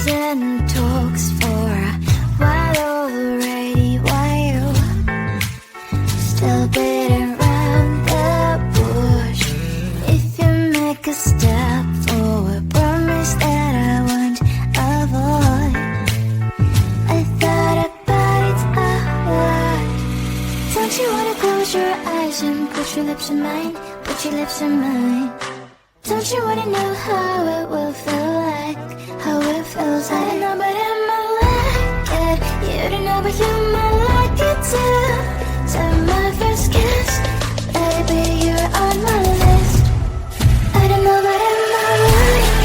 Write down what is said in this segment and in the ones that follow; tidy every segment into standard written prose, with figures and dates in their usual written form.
and talks for a while already. Why you still beating around the bush? If you make a step forward, promise that I won't avoid. I thought about it a lot. Don't you wanna close your eyes and put your lips in mine? Put your lips in mine. Don't you wanna know how it will feel like? How it feels like? I don't know but I might like it. You don't know but you might like it too. So my first kiss, baby, you're on my list. I don't know but I might like it.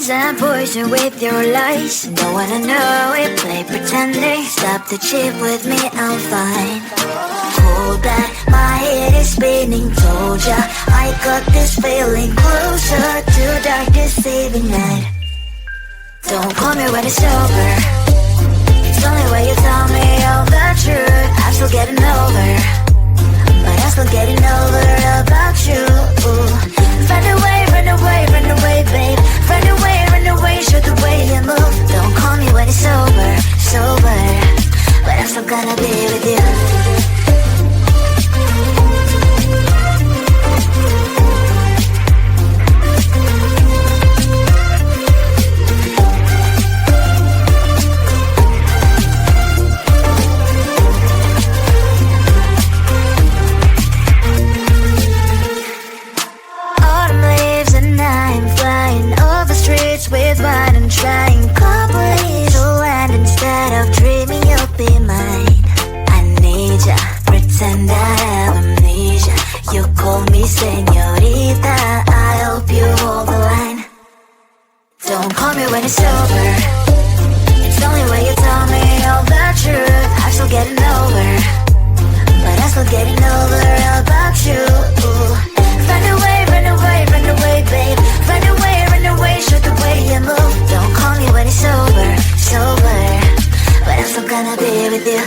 And poison with your lies. Don't wanna know it, play pretending. Stop the cheat with me, I'm fine. Hold that, my head is spinning. Told ya, I got this feeling. Closer to dark deceiving night. Don't call me when it's over. It's only when you tell me all the truth. I'm still getting over, but I'm still getting over about you. Run away, run away, run away, babe. Run away, show the way you move. Don't call me when it's over, sober, but I'm still gonna be with you. With wine and trying complete to land. Instead of dreaming you'll be mine, I need ya, pretend I have amnesia. You call me señorita, I hope you hold the line. Don't call me when it's over. It's only when you tell me all the truth. I'm still getting over, but I'm still getting over about you. Run away, run away, run away, babe. Run away, show the way you move. Don't call me when it's over, sober, but I'm still gonna be with you.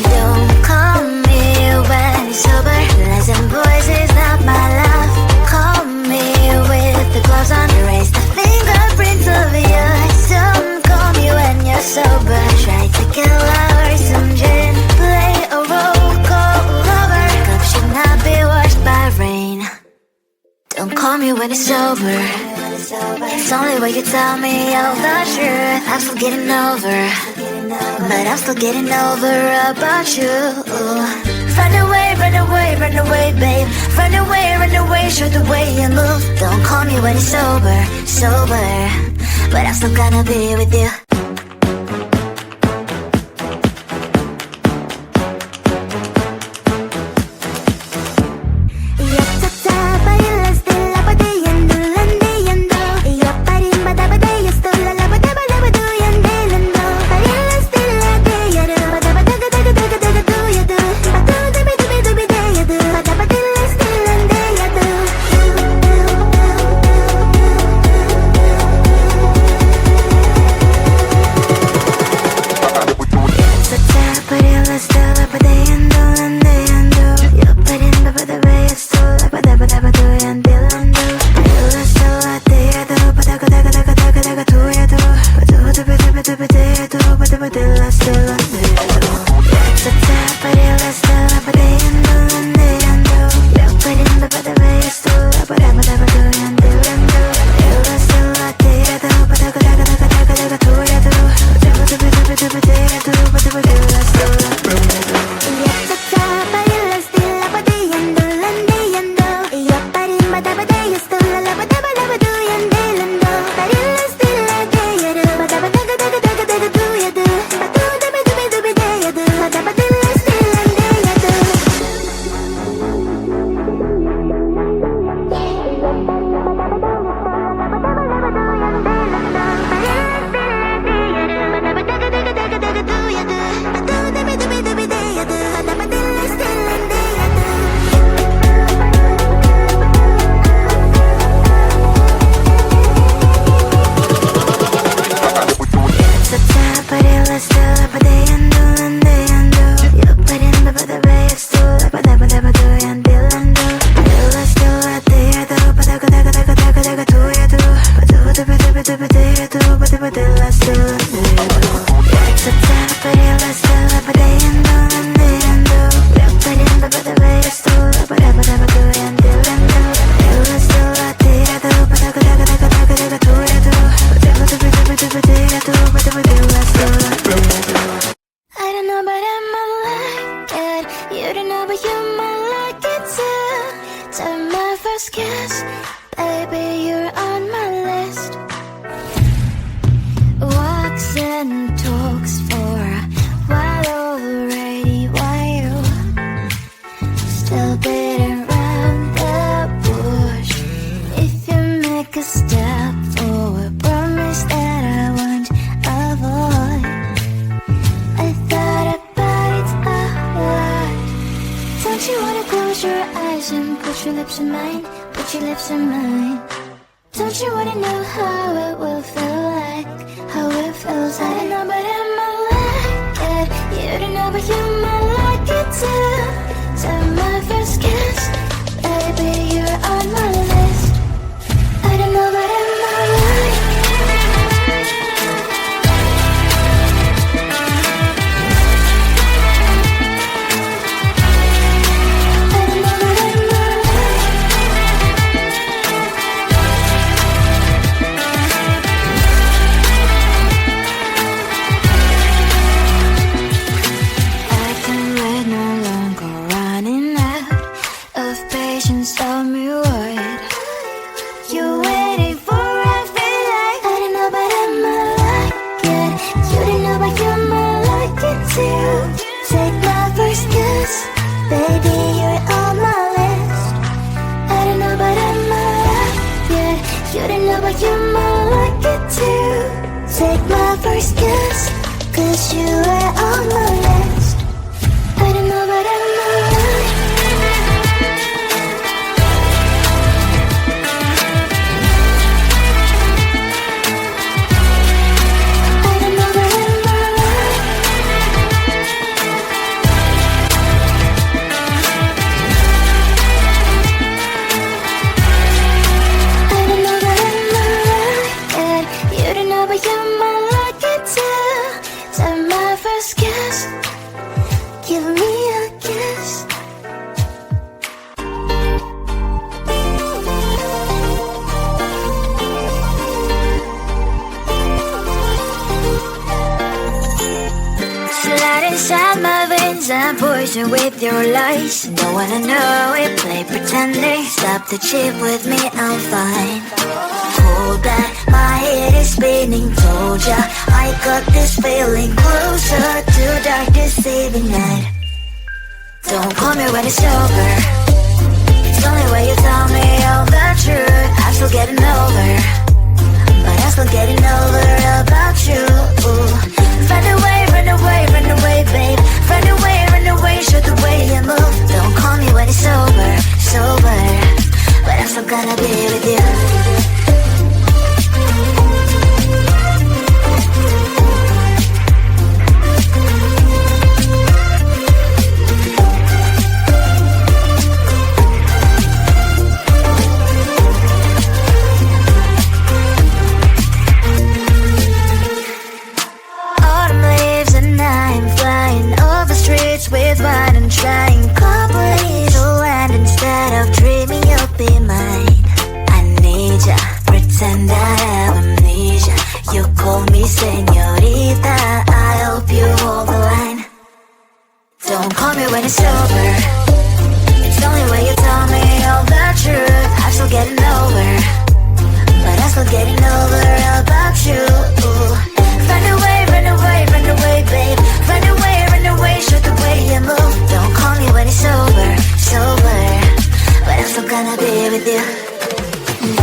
Don't call me when it's over. Lies and boys is not my love. Call me with the gloves on. Erase the fingerprints of your eyes. Don't call me when you're sober. Try to kill hours, some gin, play a role called lover. Cup should not be washed by rain. Don't call me when it's over. It's only when you tell me all the truth. I'm still getting over, but I'm still getting over about you. Run away, run away, run away, babe. Run away, show the way you move. Don't call me when it's over, sober, but I'm still gonna be with you. With your lies, don't wanna know it. Play pretending, stop the chip with me, I'm fine. Hold back, my head is spinning. Told ya, I got this feeling closer to dark deceiving night. Don't call me when it's over. It's only when you tell me all the truth. I'm still getting over, but I'm still getting over about you. Run away, run away, run away, babe. Run away, run away, show the way you move. Don't call me when it's over, sober, but I'm still gonna be with you. be with you.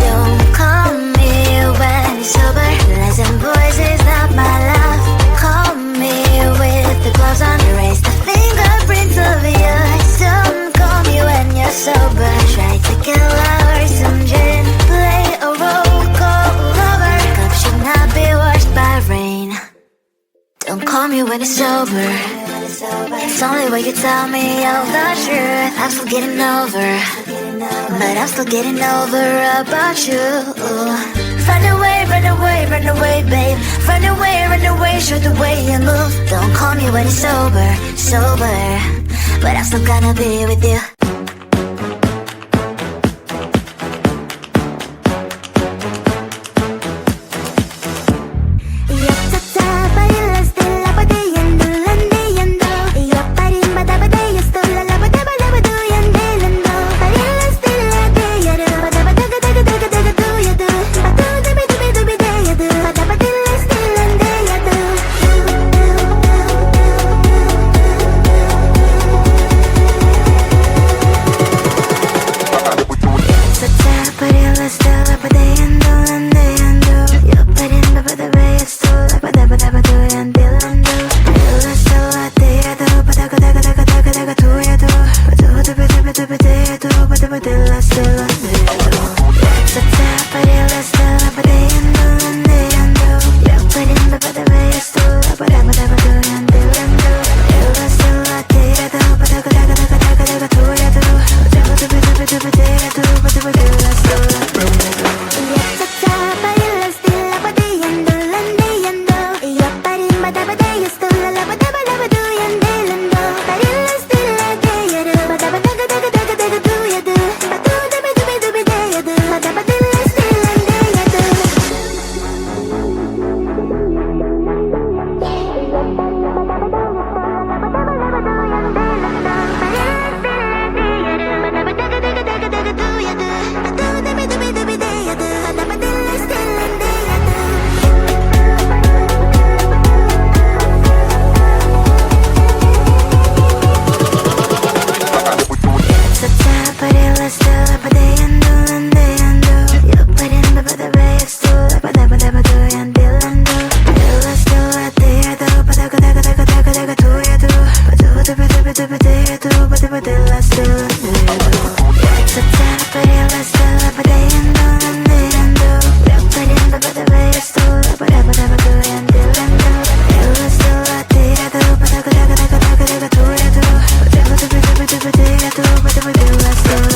Don't call me when you're sober. Lies and voices, not my love. Call me with the gloves on. Erase the fingerprints of yours. Don't call me when you're sober. Try to kill hours, some gin. Play a role called lover. Cup should not be washed by rain. Don't call me when you're sober. It's only when you tell me all the truth. I'm still getting over, but I'm still getting over about you. Run away, run away, run away, babe. Run away, show the way you move. Don't call me when you're sober, sober, but I'm still gonna be with you. Let's do